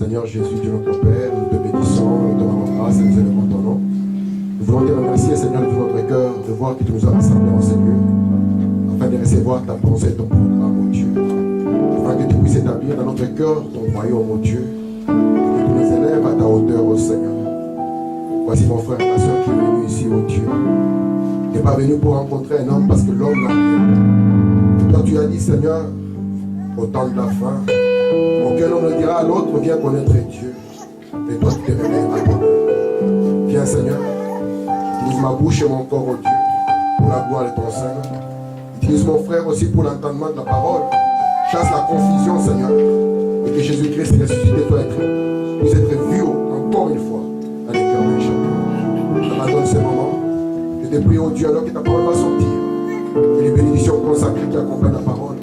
Seigneur Jésus, Dieu notre Père, nous te bénissons, nous te rendons grâce et nous élevons ton nom. Nous voulons te remercier, Seigneur, de tout notre cœur, de voir que tu nous as rassemblés en ces lieux, afin de recevoir ta pensée et ton programme, ô Dieu. Afin que tu puisses établir dans notre cœur ton royaume, ô Dieu, et que tu nous élèves à ta hauteur, ô Seigneur. Voici mon frère et ma soeur qui est venu ici, ô Dieu. Il n'est pas venu pour rencontrer un homme parce que l'homme n'a rien. Et toi, tu as dit, Seigneur, au temps de la fin, auquel on ne dira à l'autre, viens connaître Dieu. Et toi, tu te réveilles à toi. Viens, Seigneur, utilise ma bouche et mon corps, ô Dieu, pour la gloire de ton Seigneur. Utilise mon frère aussi pour l'entendement de la parole. Chasse la confusion, Seigneur. Et que Jésus-Christ ressuscité doit puisse être vu encore une fois dans les cœurs de chacun. J'abandonne ce moment. Je te prie, ô Dieu, alors que ta parole va sortir. Que les bénédictions consacrées qui accompagnent la parole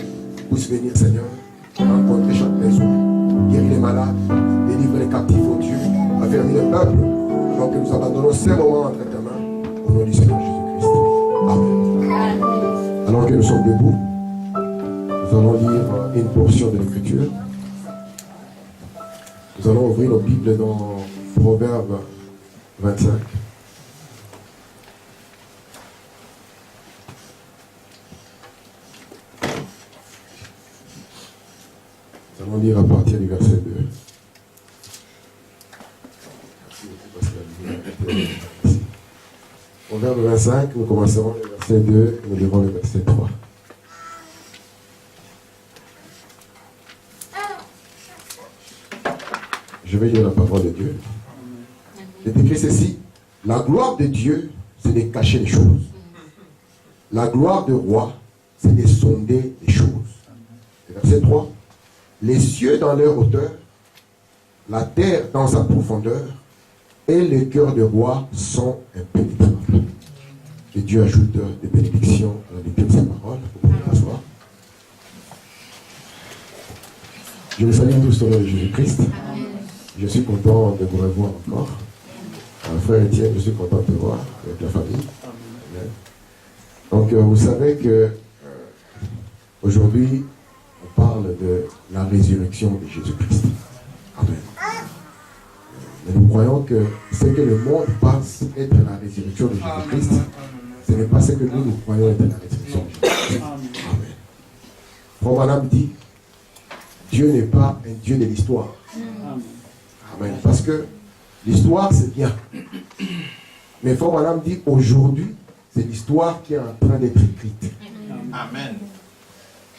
puissent venir, Seigneur, rencontrer chaque maison, guérir les malades, délivrer les captifs, ô Dieu, affermir le peuple, alors que nous abandonnons ces moments entre tes mains, au nom du Seigneur Jésus-Christ. Amen. Alors que nous sommes debout, nous allons lire une portion de l'Écriture. Nous allons ouvrir nos Bibles dans Proverbe 25. Nous allons lire à partir du verset 2. Proverbe 25, nous commencerons le verset 2 et nous lirons le verset 3. Je vais lire la parole de Dieu. C'est écrit ceci: la gloire de Dieu, c'est de cacher les choses. La gloire du roi, c'est de sonder les choses. Verset 3. Les cieux dans leur hauteur, la terre dans sa profondeur, et le cœur du roi sont impénétrables. Que Dieu ajoute des bénédictions à la lecture de sa parole. Vous pouvez m'asseoir. Je vous salue tous au nom de Jésus-Christ. Je suis content de vous revoir encore. Frère Étienne, je suis content de te voir avec la famille. Amen. Donc, vous savez que aujourd'hui, on parle de la résurrection de Jésus-Christ. Amen. Et nous croyons que ce que le monde pense être la résurrection de Jésus-Christ, ce n'est pas ce que nous croyons être la résurrection de Jésus-Christ. Amen. Frère Madame dit, Dieu n'est pas un Dieu de l'histoire. Amen. Parce que l'histoire, c'est bien. Mais Frère Madame dit, aujourd'hui, c'est l'histoire qui est en train d'être écrite. Amen.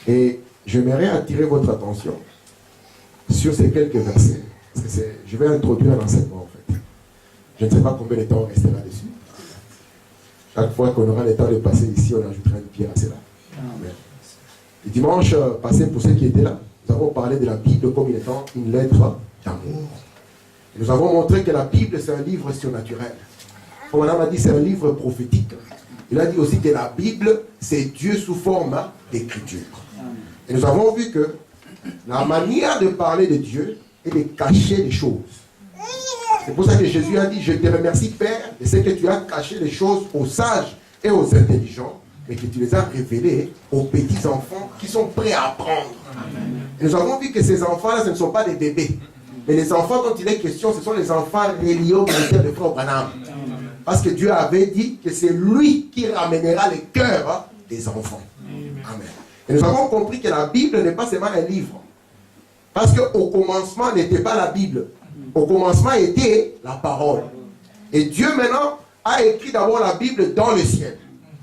Et j'aimerais attirer votre attention sur ces quelques versets. Parce que je vais introduire un enseignement, en fait. Je ne sais pas combien de temps on restera dessus. Chaque fois qu'on aura le temps de passer ici, on ajoutera une pierre à cela. Amen. Le dimanche passé, pour ceux qui étaient là, nous avons parlé de la Bible comme étant une lettre d'amour. Nous avons montré que la Bible, c'est un livre surnaturel. Comme on a dit, c'est un livre prophétique. Il a dit aussi que la Bible, c'est Dieu sous forme d'écriture. Et nous avons vu que la manière de parler de Dieu est de cacher les choses. C'est pour ça que Jésus a dit, je te remercie Père de ce que tu as caché les choses aux sages et aux intelligents, et que tu les as révélées aux petits enfants qui sont prêts à apprendre. Et nous avons vu que ces enfants-là, ce ne sont pas des bébés. Mais les enfants dont il est question, ce sont les enfants reliés au ministère de Frère Branham. Parce que Dieu avait dit que c'est lui qui ramènera les cœurs des enfants. Amen. Et nous avons compris que la Bible n'est pas seulement un livre. Parce qu'au commencement n'était pas la Bible. Au commencement était la parole. Et Dieu maintenant a écrit d'abord la Bible dans le ciel.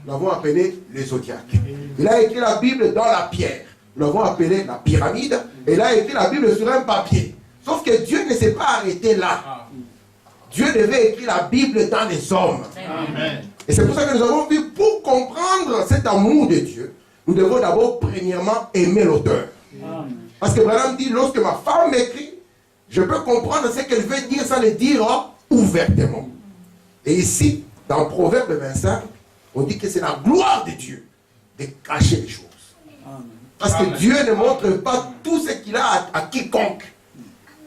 Nous l'avons appelé le zodiaque. Il a écrit la Bible dans la pierre. Nous l'avons appelé la pyramide. Et il a écrit la Bible sur un papier. Sauf que Dieu ne s'est pas arrêté là. Dieu devait écrire la Bible dans les hommes. Amen. Et c'est pour ça que nous avons vu, pour comprendre cet amour de Dieu, nous devons d'abord, premièrement, aimer l'auteur. Parce que Branham dit, lorsque ma femme m'écrit, je peux comprendre ce qu'elle veut dire sans le dire ouvertement. Et ici, dans Proverbe 25, on dit que c'est la gloire de Dieu de cacher les choses. Parce que Dieu ne montre pas tout ce qu'il a à quiconque.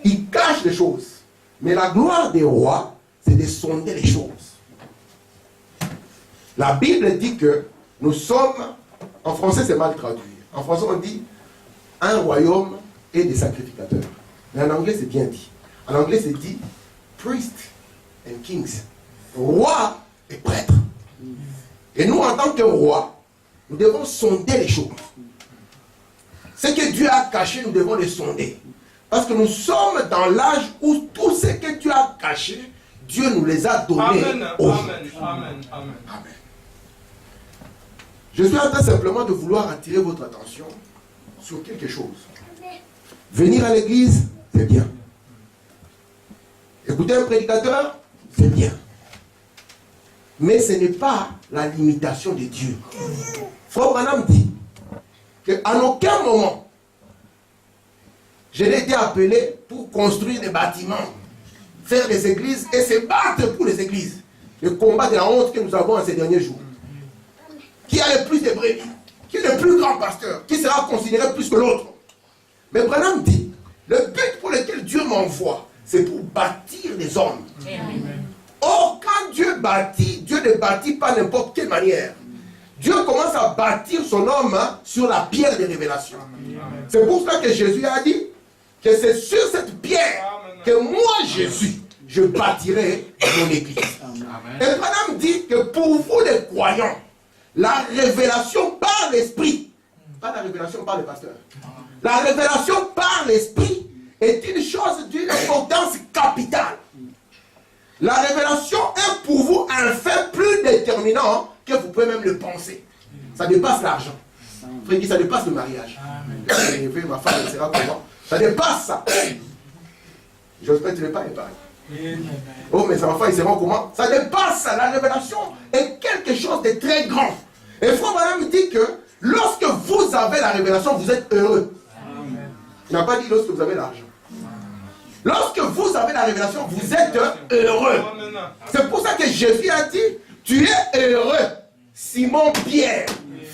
Il cache les choses. Mais la gloire des rois, c'est de sonder les choses. La Bible dit que nous sommes, en français c'est mal traduit. En français on dit un royaume et des sacrificateurs. Mais en anglais c'est bien dit. En anglais, c'est dit priest and kings. Roi et prêtre. Et nous, en tant que roi, nous devons sonder les choses. Ce que Dieu a caché, nous devons les sonder. Parce que nous sommes dans l'âge où tout ce que Dieu a caché, Dieu nous les a donnés. Amen. Je suis en train simplement de vouloir attirer votre attention sur quelque chose. Venir à l'église, c'est bien. Écouter un prédicateur, c'est bien. Mais ce n'est pas la limitation de Dieu. Frère Branham dit qu'en aucun moment, je n'ai été appelé pour construire des bâtiments, faire des églises et se battre pour les églises. Le combat de la honte que nous avons en ces derniers jours. Qui a le plus de brebis? Qui est le plus grand pasteur? Qui sera considéré plus que l'autre? Mais Branham dit, le but pour lequel Dieu m'envoie, c'est pour bâtir des hommes. Amen. Or, quand Dieu bâtit, Dieu ne bâtit pas n'importe quelle manière. Dieu commence à bâtir son homme sur la pierre des révélations. C'est pour ça que Jésus a dit que c'est sur cette pierre que moi, Jésus, je bâtirai mon église. Amen. Et Branham dit que pour vous les croyants, la révélation par l'esprit, pas la révélation par le pasteur, la révélation par l'esprit est une chose d'une importance capitale. La révélation est pour vous un fait plus déterminant que vous pouvez même le penser. Ça dépasse l'argent. Frère dit, ça dépasse le mariage. Ma femme, elle sera comment? Ça dépasse ça. J'espère que tu n'es pas épargné. Oh, mais ma femme, ils seront comment? Ça dépasse ça. La révélation est quelque chose de très grand. Et Frère Branham dit que lorsque vous avez la révélation, vous êtes heureux. Il n'a pas dit lorsque vous avez l'argent. Lorsque vous avez la révélation, vous êtes heureux. C'est pour ça que Jésus a dit, tu es heureux, Simon Pierre,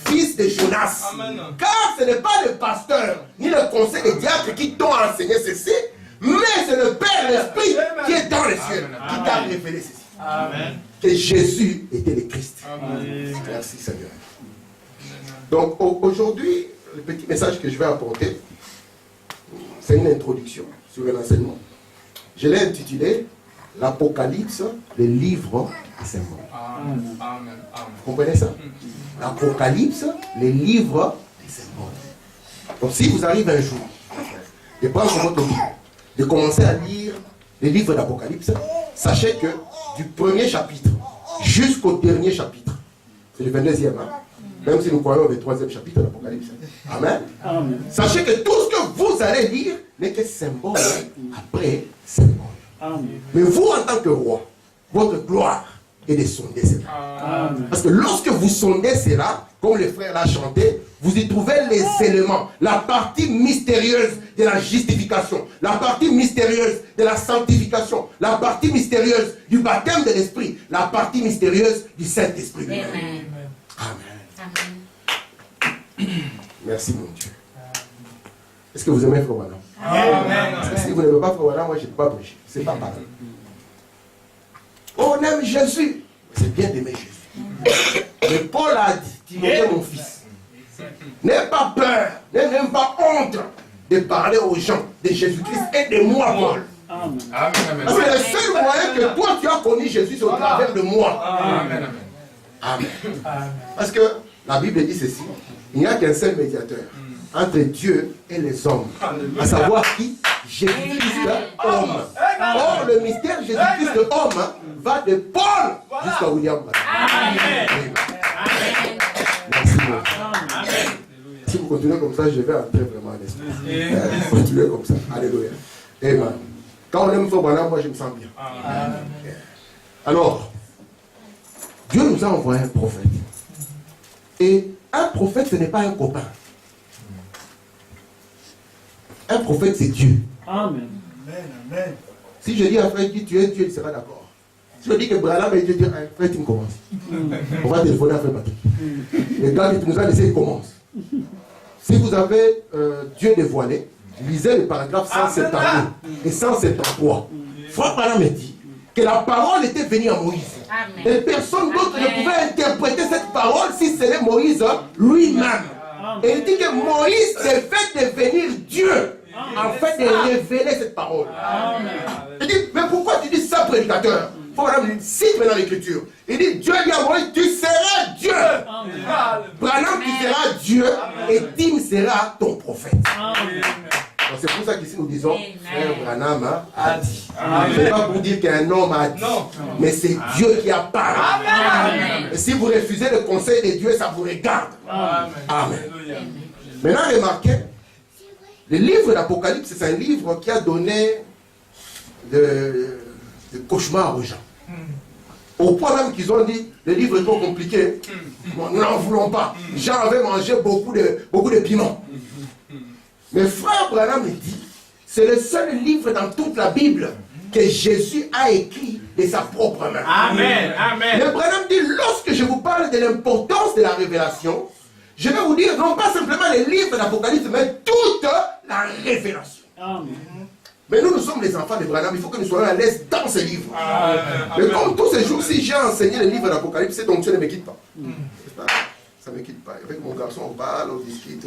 fils de Jonas. Car ce n'est pas le pasteur, ni le conseil des diacres qui t'ont enseigné ceci, mais c'est le Père l'Esprit qui est dans les cieux, qui t'a révélé ceci. Amen. Que Jésus était le Christ. Amen. Merci Seigneur. Donc aujourd'hui, le petit message que je vais apporter, c'est une introduction sur l'enseignement. Je l'ai intitulé l'Apocalypse, le livre des symboles. Vous comprenez ça? L'Apocalypse, le livre des symboles. Donc si vous arrivez un jour de prendre votre livre, de commencer à lire les livres d'Apocalypse, sachez que du premier chapitre jusqu'au dernier chapitre, c'est le 22e, hein? Même si nous croyons au 23e chapitre de l'Apocalypse. Amen. Amen. Sachez que tout ce que vous allez lire n'est que symbole après symbole. Amen. Mais vous, en tant que roi, votre gloire est de sonder cela. Amen. Parce que lorsque vous sondez cela, comme le frère l'a chanté, vous y trouvez les éléments, la partie mystérieuse de la justification, la partie mystérieuse de la sanctification, la partie mystérieuse du baptême de l'Esprit, la partie mystérieuse du Saint-Esprit. Amen. Amen. Merci mon Dieu. Est-ce que vous aimez Frère Branham? Amen. Parce que si vous n'aimez pas Frère Branham, moi je ne peux pas prêcher. C'est pas pareil. On aime Jésus. C'est bien d'aimer Jésus. Mais Paul a dit, Timothée mon fils, n'aie pas peur, n'aie même pas honte de parler aux gens de Jésus-Christ et de moi Paul. Amen. Parce que le seul moyen que toi tu as connu Jésus, c'est au travers de moi. Amen. Amen. Parce que la Bible dit ceci, il n'y a qu'un seul médiateur entre Dieu et les hommes, à savoir qui? Jésus-Christ homme. Or le mystère Jésus-Christ homme va de Paul jusqu'à William. Amen. Merci beaucoup. Si vous continuez comme ça, je vais entrer vraiment en esprit. Continuez comme ça. Alléluia. Amen. Quand on aime Frère Branham, moi je me sens bien. Amen. Alors, Dieu nous a envoyé un prophète. Et un prophète, ce n'est pas un copain. Un prophète, c'est Dieu. Amen. Amen. Si je dis à frère qui tu es Dieu, il sera d'accord. Si je dis que Branham est Dieu, frère, tu me commences. On va téléphoner à frère Patrick. Le gars qui nous a laissé, il commence. Si vous avez Dieu dévoilé, lisez le paragraphe 172 et 173. Frère Branham a dit que la parole était venue à Moïse. Amen. Et personne d'autre ne pouvait interpréter cette parole si ce n'est Moïse lui-même. Et il dit que Moïse devait devenir Dieu afin de révéler cette parole. Il dit, mais pourquoi tu dis ça, prédicateur? Il faut vraiment cite maintenant l'écriture. Il dit, Dieu dit à Moïse, tu seras Dieu. Branham, tu seras Dieu, et Tim sera ton prophète. C'est pour ça qu'ici nous disons, frère Branham a dit. Ce n'est pas pour dire qu'un homme a dit, mais c'est Dieu qui a parlé. Et si vous refusez le conseil de Dieu, ça vous regarde. Amen. Maintenant, remarquez, le livre d'Apocalypse, c'est un livre qui a donné de cauchemars aux gens. Au point même qu'ils ont dit, le livre est trop compliqué, nous n'en voulons pas. Jean avait mangé beaucoup de piment. Mais frère Branham me dit, c'est le seul livre dans toute la Bible que Jésus a écrit de sa propre main. Amen, amen. Mais Branham dit, lorsque je vous parle de l'importance de la révélation, je vais vous dire non pas simplement les livres d'Apocalypse, mais toute la révélation. Amen. Mais nous sommes les enfants de Branham, il faut que nous soyons à l'aise dans ces livres. Mais comme tous ces jours-ci, j'ai enseigné les livres d'Apocalypse, donc Dieu ne me quitte pas. Ça ne me quitte pas. Avec mon garçon, on parle, on discute,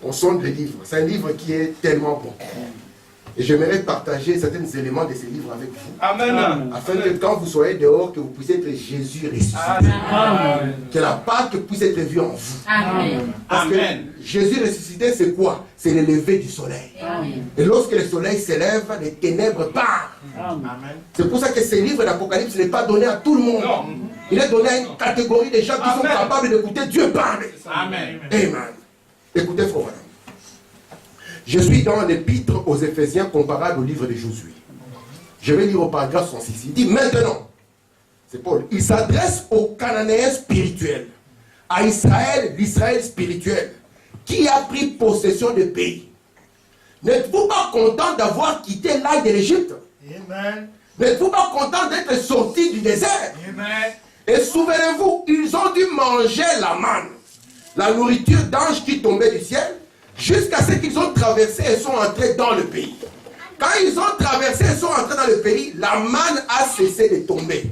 on sonde les livres. C'est un livre qui est tellement bon. Et j'aimerais partager certains éléments de ces livres avec vous. Amen. Afin que quand vous soyez dehors, que vous puissiez être Jésus ressuscité. Amen. Que la Pâque puisse être vue en vous. Amen. Parce que Jésus ressuscité, c'est quoi? C'est le lever du soleil. Amen. Et lorsque le soleil s'élève, les ténèbres partent. C'est pour ça que ce livre d'Apocalypse n'est pas donné à tout le monde. Non. Il est donné à une catégorie de gens qui sont capables d'écouter Dieu parler. Amen. Amen. Écoutez, frère. Je suis dans l'épître aux Éphésiens comparable au livre de Josué. Je vais lire au paragraphe 106. Il dit maintenant, c'est Paul, il s'adresse aux Cananéens spirituels, à Israël, l'Israël spirituel, qui a pris possession du pays. N'êtes-vous pas content d'avoir quitté l'ail de l'Égypte? N'êtes-vous pas content d'être sorti du désert? Amen. Et souvenez-vous, ils ont dû manger la manne, la nourriture d'anges qui tombait du ciel, jusqu'à ce qu'ils ont traversé et sont entrés dans le pays. Quand ils ont traversé et sont entrés dans le pays, la manne a cessé de tomber.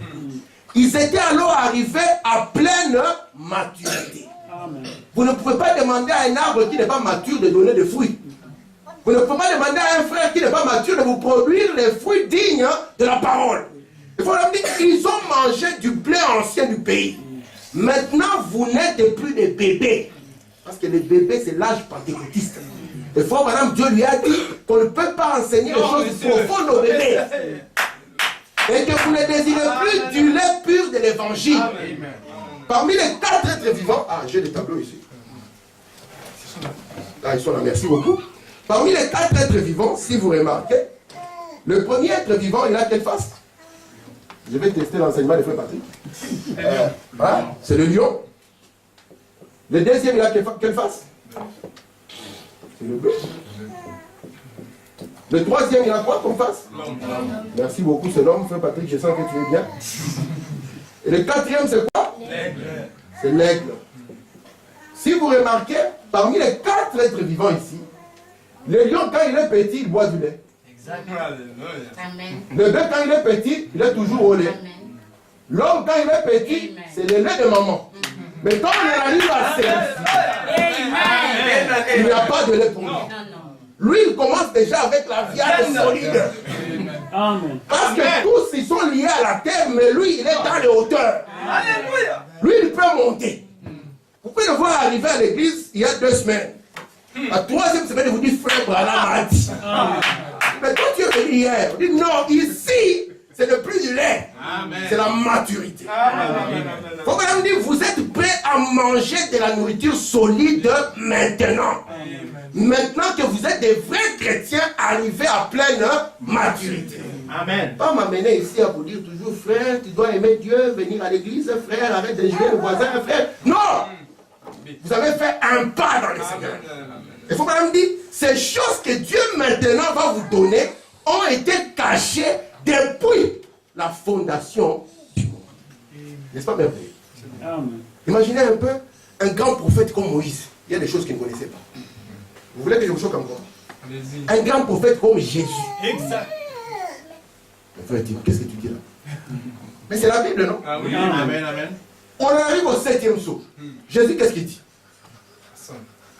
Ils étaient alors arrivés à pleine maturité. Amen. Vous ne pouvez pas demander à un arbre qui n'est pas mature de donner des fruits. Vous ne pouvez pas demander à un frère qui n'est pas mature de vous produire les fruits dignes de la parole. Il faut leur dire qu'ils ont mangé du blé ancien du pays. Maintenant, vous n'êtes plus des bébés. Parce que les bébés, c'est l'âge pentecôtiste. Et frère, madame, Dieu lui a dit qu'on ne peut pas enseigner les choses profondes aux bébés. Et que vous ne désirez plus du lait pur de l'évangile. Parmi les 4 êtres vivants, j'ai des tableaux ici. Ils sont là, merci beaucoup. Parmi les 4 êtres vivants, si vous remarquez, le premier être vivant, il a quelle face? Je vais tester l'enseignement de frère Patrick. C'est le lion. Le deuxième, il a quelle face? C'est le bleu. Le troisième, il a quoi comme face? Merci beaucoup, c'est l'homme, frère Patrick, je sens que tu es bien. Et le quatrième, c'est quoi? C'est l'aigle. Si vous remarquez, parmi les 4 êtres vivants ici, le lion, quand il est petit, il boit du lait. Le bœuf, quand il est petit, il est toujours au lait. L'homme, quand il est petit, c'est le lait de maman. Mais quand on arrive à il n'y a pas de lait pour lui. Lui, il commence déjà avec la viande solide. Parce que tous, ils sont liés à la terre, mais lui, il est dans les hauteurs. Lui, il peut monter. Vous pouvez le voir arriver à l'église il y a 2 semaines. La 3e semaine, il vous dit, frère Branham a dit. Mais quand tu es venu hier, on dit non, ici, c'est le prix du lait. C'est la maturité. Il faut quand même dire, vous êtes prêts à manger de la nourriture solide maintenant. Maintenant que vous êtes des vrais chrétiens arrivés à pleine maturité. Amen. Pas m'amener ici à vous dire toujours, frère, tu dois aimer Dieu, venir à l'église, frère, arrête de jouer le voisin, frère. Non! Vous avez fait un pas dans le Seigneur. Il faut quand même dire, ces choses que Dieu maintenant va vous donner ont été cachées depuis la fondation du monde. N'est-ce pas merveilleux? Imaginez un peu un grand prophète comme Moïse. Il y a des choses qu'il ne connaissait pas. Vous voulez que je vous choque encore? Un grand prophète comme Jésus. Exact. Mais frère, qu'est-ce que tu dis là? Mais c'est la Bible, non? Ah oui, amen, amen. On arrive au 7e saut. Jésus, qu'est-ce qu'il dit?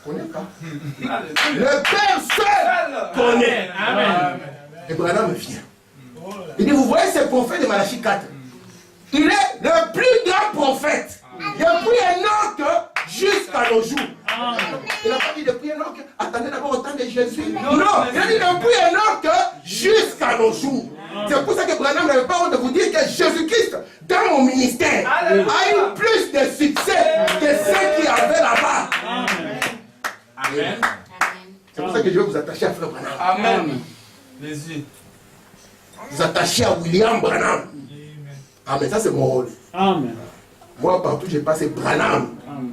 connaît pas. Le Père seul connaît. Amen. Et Branham vient. Il dit, vous voyez ce prophète de Malachie 4. Il est le plus grand prophète. Depuis Enoch jusqu'à nos jours. Il n'a pas dit depuis Enoch, attendez d'abord au temps de Jésus. Non, il a dit depuis Enoch jusqu'à nos jours. C'est pour ça que Branham n'avait pas honte de vous dire que Jésus-Christ, dans mon ministère, a eu plus de succès que ceux qui avaient là-bas. Amen. C'est pour ça que je vais vous attacher à Frère Branham. Amen. Les yeux. Vous attacher à William Branham. Amen, ça c'est mon rôle. Amen. Moi, partout, j'ai passé Branham. Amen.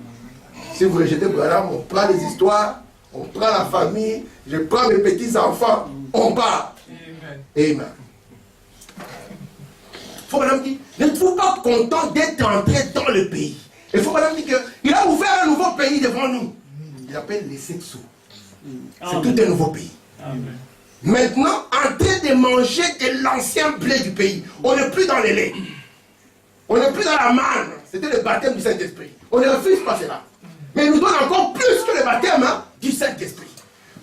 Si vous rejetez Branham, on prend les histoires, on prend la famille, je prends mes petits-enfants, on part. Amen. Faut Branham dit, n'êtes-vous pas content d'être entré dans le pays? Il faut Branham dire qu'il a ouvert un nouveau pays devant nous. Il appelle les Sexos. C'est tout un nouveau pays. Amen. Maintenant, en train de manger de l'ancien blé du pays. On n'est plus dans le lait. On n'est plus dans la manne. C'était le baptême du Saint-Esprit. On ne refuse pas cela. Mais il nous donne encore plus que le baptême du Saint-Esprit.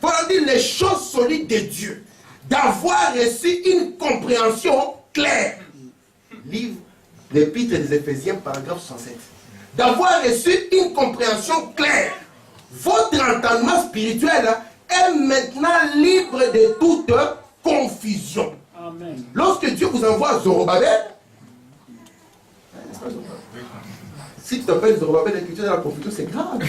Pour dire les choses solides de Dieu. D'avoir reçu une compréhension claire. Livre, l'épître des Éphésiens, paragraphe 67. D'avoir reçu une compréhension claire. Votre entendement spirituel est maintenant libre de toute confusion. Amen. Lorsque Dieu vous envoie Zorobabel, si tu t'appelles Zorobabel, l'écriture de la confusion, c'est grave.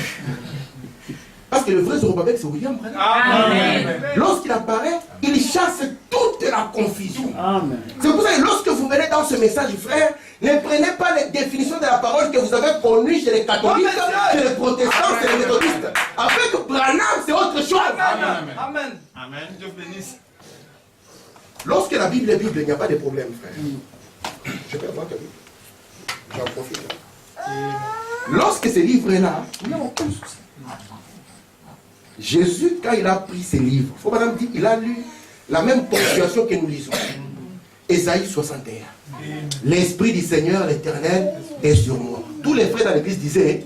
Parce que le vrai Zorobabel, c'est William Branham. Amen. Lorsqu'il apparaît, il chasse toute la confusion. Amen. C'est pour ça que lorsque vous venez dans ce message, frère, ne prenez pas les définitions de la parole que vous avez connues chez les catholiques, chez les protestants, chez les méthodistes. Avec Branham, c'est autre chose. Amen. Amen. Amen. Dieu bénisse. Lorsque la Bible est Bible, il n'y a pas de problème, frère. Je peux avoir ta Bible. J'en profite. Lorsque ce livre est là, il n'y a aucun souci. Jésus, quand il a pris ses livres, il faut Madame dire, il a lu la même ponctuation que nous lisons. Ésaïe 61. L'Esprit du Seigneur, l'Éternel, est sur moi. Tous les frères dans l'église disaient.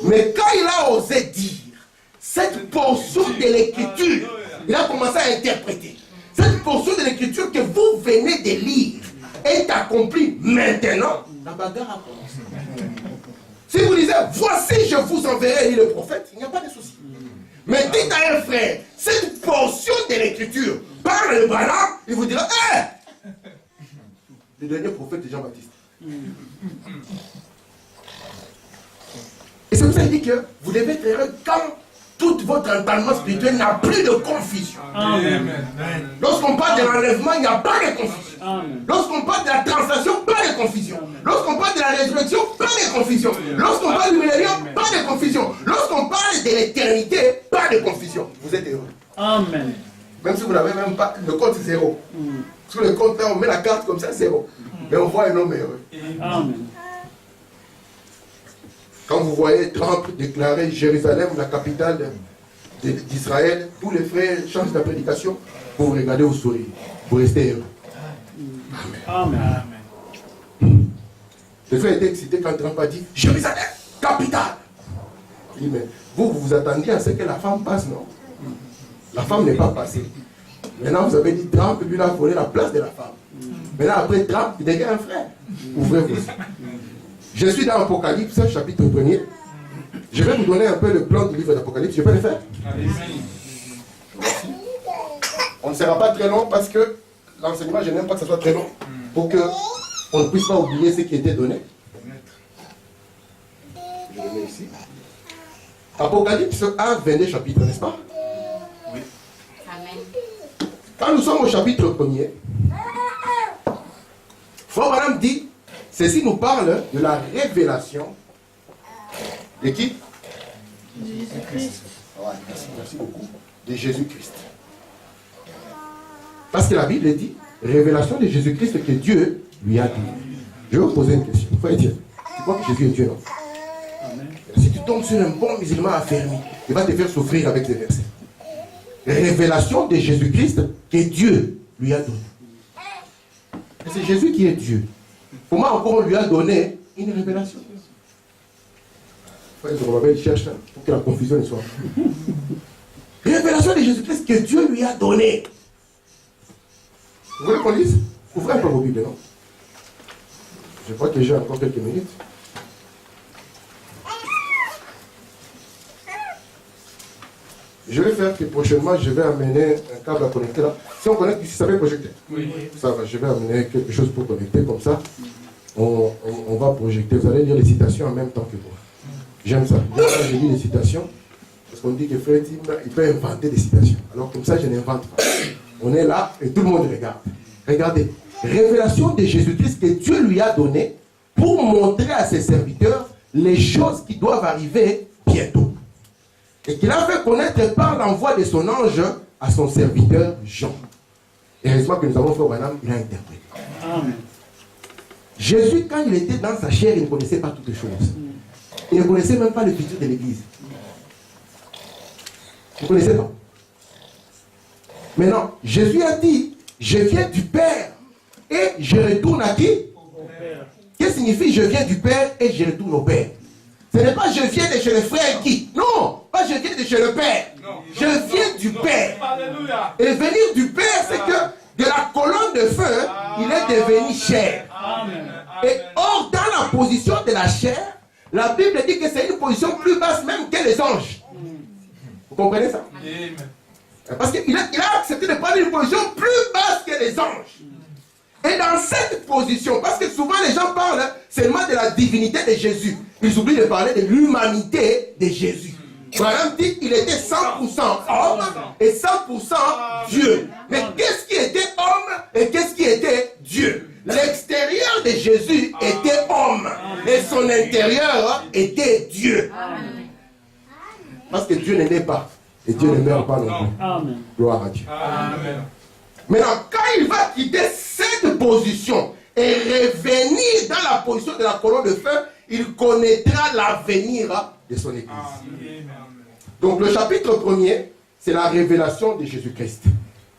Mais quand il a osé dire cette portion de l'écriture, il a commencé à interpréter. Cette portion de l'écriture que vous venez de lire est accomplie maintenant. La bagarre a commencé. Si vous lisez, voici je vous enverrai, dit le prophète, il n'y a pas de souci. Mais dites à un frère, cette portion de l'écriture, parle le Branham, il vous dira, hé! Le dernier prophète de Jean-Baptiste. Et c'est pour ça qu'il dit que vous devez être heureux quand tout votre entendement spirituel n'a plus de confusion. Amen. Lorsqu'on parle de l'enlèvement, il n'y a pas de confusion. Amen. Lorsqu'on parle de la translation, pas de confusion. Lorsqu'on parle de la résurrection, pas de confusion. Lorsqu'on parle du millénium, pas de confusion. Lorsqu'on parle de l'éternité, pas de confusion. Vous êtes heureux. Amen. Même si vous n'avez même pas, le compte est zéro. Sur le compte, là, on met la carte comme ça, zéro. Mais on voit un homme heureux. Amen. Quand vous voyez Trump déclarer Jérusalem, la capitale d'Israël, tous les frères changent la prédication, vous regardez, vous souriez. Vous restez heureux. Amen. Les frères étaient excités quand Trump a dit Jérusalem, capitale. Il dit, mais vous attendiez à ce que la femme passe, non? La femme n'est pas passée. Maintenant, vous avez dit Trump, lui, il a volé la place de la femme. Maintenant, après Trump, il devient un frère. Ouvrez vos yeux. Je suis dans Apocalypse, chapitre 1er. Je vais vous donner un peu le plan du livre d'Apocalypse. Je peux le faire? On ne sera pas très long parce que l'enseignement, je n'aime pas que ce soit très long. Pour qu'on ne puisse pas oublier ce qui était donné. Je le mets ici. Apocalypse 1, 22 chapitres, n'est-ce pas? Oui. Amen. Quand nous sommes au chapitre 1er, Frère Branham dit, ceci nous parle de la révélation de qui? Jésus-Christ. Ouais, merci beaucoup. De Jésus-Christ. Parce que la Bible dit, révélation de Jésus-Christ que Dieu lui a dit. Je vais vous poser une question. Frère Étienne, tu crois que Jésus est Dieu, non? Amen. Si tu tombes sur un bon musulman affermi, il va te faire souffrir avec ces versets. Révélation de Jésus-Christ que Dieu lui a donné. Et c'est Jésus qui est Dieu. Comment encore on lui a donné une révélation? Il cherche pour que la confusion ne soit pas. Révélation de Jésus-Christ que Dieu lui a donné. Vous voulez qu'on lise? Ouvrez un peu vos Bibles, non? Je crois que j'ai encore quelques minutes. Je vais faire que prochainement, je vais amener un câble à connecter là. Si on connecte ici, ça va projeter. Oui. Ça va, je vais amener quelque chose pour connecter comme ça. On va projeter. Vous allez lire les citations en même temps que moi. J'aime ça. Moi, quand je lis les citations, parce qu'on dit que Frère Tim, il peut inventer des citations. Alors comme ça, je n'invente pas. On est là et tout le monde regarde. Regardez. Révélation de Jésus-Christ que Dieu lui a donné pour montrer à ses serviteurs les choses qui doivent arriver bientôt. Et qu'il a fait connaître par l'envoi de son ange à son serviteur Jean. Et heureusement que nous avons fait Branham, il a interprété. Amen. Jésus, quand il était dans sa chair, il ne connaissait pas toutes les choses. Il ne connaissait même pas le futur de l'Église. Il ne connaissait pas. Maintenant, Jésus a dit, je viens du Père et je retourne à qui? Qu'est-ce que signifie je viens du Père et je retourne au Père? Ce n'est pas je viens de chez le frère qui. Non, pas je viens de chez le Père. Non. Je viens du Père. Alléluia. Et venir du Père, c'est que de la colonne de feu, il est devenu chair. Amen. Et or, dans la position de la chair, la Bible dit que c'est une position plus basse même que les anges. Vous comprenez ça? Amen. Parce qu'il a accepté de prendre une position plus basse que les anges. Et dans cette position, parce que souvent les gens parlent seulement de la divinité de Jésus, ils oublient de parler de l'humanité de Jésus. Branham dit qu'il était 100% homme et 100% Dieu. Mais qu'est-ce qui était homme et qu'est-ce qui était Dieu? L'extérieur de Jésus était homme et son intérieur était Dieu. Parce que Dieu ne naît pas et Dieu ne meurt pas non plus. Amen. Gloire à Dieu. Amen. Maintenant, quand il va quitter cette position et revenir dans la position de la colonne de feu, il connaîtra l'avenir de son Église. Amen. Donc le chapitre 1er, c'est la révélation de Jésus-Christ.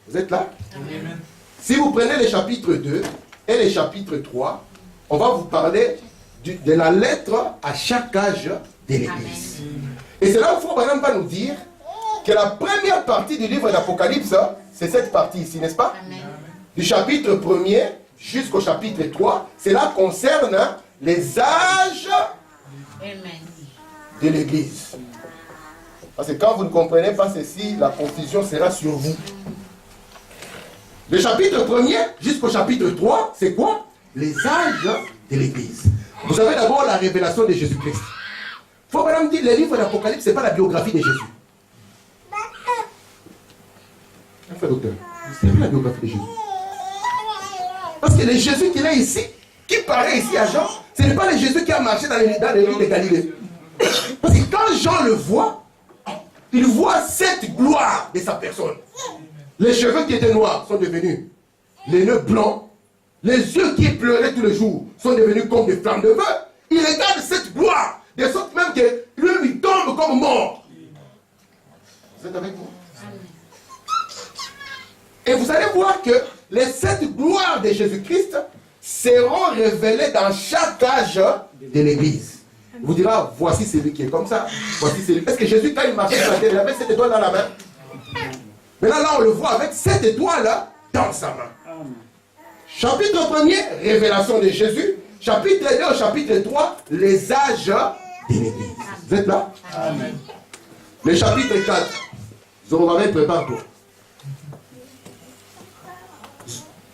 Vous êtes là? Amen. Si vous prenez les chapitres 2 et les chapitres 3, on va vous parler de la lettre à chaque âge de l'Église. Et c'est là où Frère Branham va nous dire que la première partie du livre d'Apocalypse, c'est cette partie ici, n'est-ce pas? Amen. Du chapitre 1er jusqu'au chapitre 3, cela concerne les âges de l'Église. Parce que quand vous ne comprenez pas ceci, la confusion sera sur vous. Le chapitre 1er jusqu'au chapitre 3, c'est quoi? Les âges de l'Église. Vous avez d'abord la révélation de Jésus-Christ. Il faut vraiment dire, le livre d'Apocalypse, ce n'est pas la biographie de Jésus. Enfin, docteur, c'est pas la biographie de Jésus. Parce que le Jésus qui est ici, qui paraît ici à Jean, ce n'est pas le Jésus qui a marché dans les rues de Galilée. Parce que quand Jean le voit, il voit cette gloire de sa personne. Les cheveux qui étaient noirs sont devenus les nœuds blancs. Les yeux qui pleuraient tous les jours sont devenus comme des flammes de feu. Il regarde cette gloire, de sorte même que lui tombe comme mort. Vous êtes avec moi? Et vous allez voir que les 7 gloires de Jésus-Christ seront révélées dans chaque âge de l'Église. Il vous dira, voici celui qui est comme ça. Voici celui. Parce que Jésus, quand il marchait sur la terre, il avait 7 étoiles dans la main. Maintenant, là, on le voit avec 7 étoiles dans sa main. Chapitre 1er, révélation de Jésus. Chapitre 2 au chapitre 3, les âges de l'Église. Vous êtes là? Amen. Le chapitre 4, Zorobabel prépare-toi.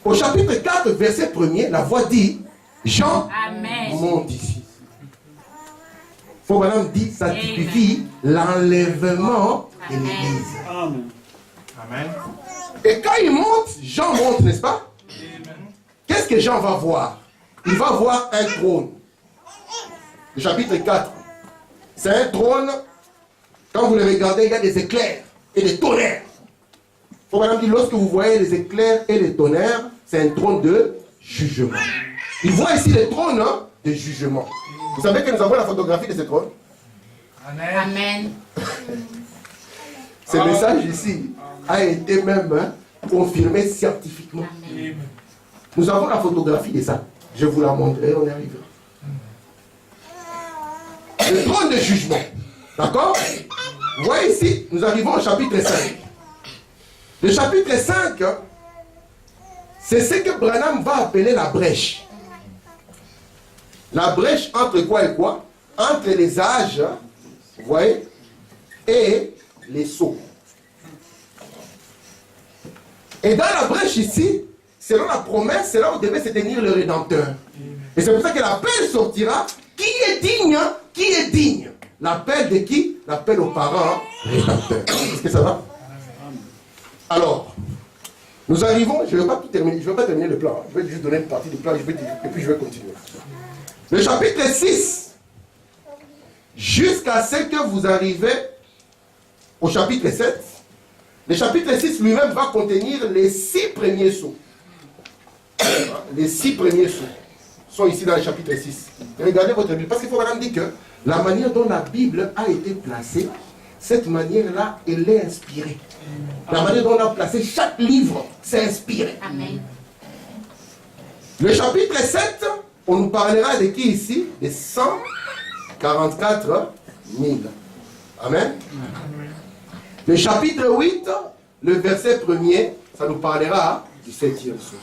Au chapitre 4, verset 1er, la voix dit, Jean monte ici. Faut maintenant dire, ça typifie l'enlèvement de l'Église. Amen. Amen. Et quand il monte, Jean monte, n'est-ce pas? Qu'est-ce que Jean va voir? Il va voir un trône. Le chapitre 4. C'est un trône. Quand vous le regardez, il y a des éclairs et des tonnerres. Faut maintenant dire, lorsque vous voyez les éclairs et les tonnerres, c'est un trône de jugement. Il voit ici le trône de jugement. Vous savez que nous avons la photographie de ce trône? Amen. Amen. Ce message ici a été même confirmé scientifiquement. Amen. Nous avons la photographie de ça. Je vous la montrerai, on y arrivera. Le trône de jugement. D'accord? Vous voyez ici, nous arrivons au chapitre 5. Le chapitre 5, c'est ce que Branham va appeler la brèche. La brèche entre quoi et quoi? Entre les âges, vous voyez, et les sceaux. Et dans la brèche ici, selon la promesse, c'est là où devait se tenir le Rédempteur. Et c'est pour ça que l'appel sortira. Qui est digne? Qui est digne? L'appel de qui? L'appel aux parents rédempteurs. Est-ce que ça va? Alors, nous arrivons, je ne vais pas tout terminer, je ne vais pas terminer le plan. Je vais juste donner une partie du plan et puis je vais continuer. Le chapitre 6, jusqu'à ce que vous arrivez au chapitre 7, le chapitre 6 lui-même va contenir les 6 premiers sceaux. Les 6 premiers sceaux sont ici dans le chapitre 6. Regardez votre Bible, parce qu'il faut vraiment dire que la manière dont la Bible a été placée, cette manière-là, elle est inspirée. La manière dont on a placé chaque livre, c'est inspiré. Amen. Le chapitre 7, on nous parlera de qui ici? De 144 000. Amen. Le chapitre 8, le verset 1er, ça nous parlera du 7e sceau.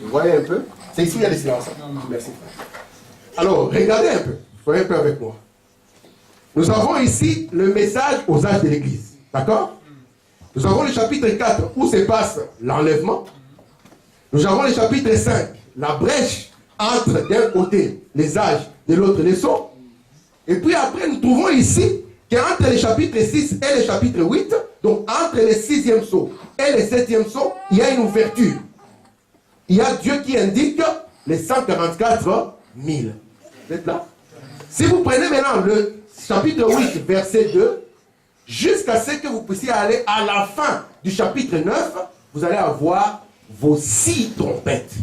Vous voyez un peu? C'est ici où il y a le silence. Merci. Alors, regardez un peu. Soyez un peu avec moi. Nous avons ici le message aux âges de l'Église. D'accord? Nous avons le chapitre 4 où se passe l'enlèvement. Nous avons le chapitre 5, la brèche entre d'un côté les âges, de l'autre les sceaux. Et puis après, nous trouvons ici qu'entre le chapitre 6 et le chapitre 8, donc entre le 6e sceau et le 7e sceau, il y a une ouverture. Il y a Dieu qui indique les 144 000. Vous êtes là? Si vous prenez maintenant le chapitre 8, verset 2, jusqu'à ce que vous puissiez aller à la fin du chapitre 9, vous allez avoir vos 6 trompettes.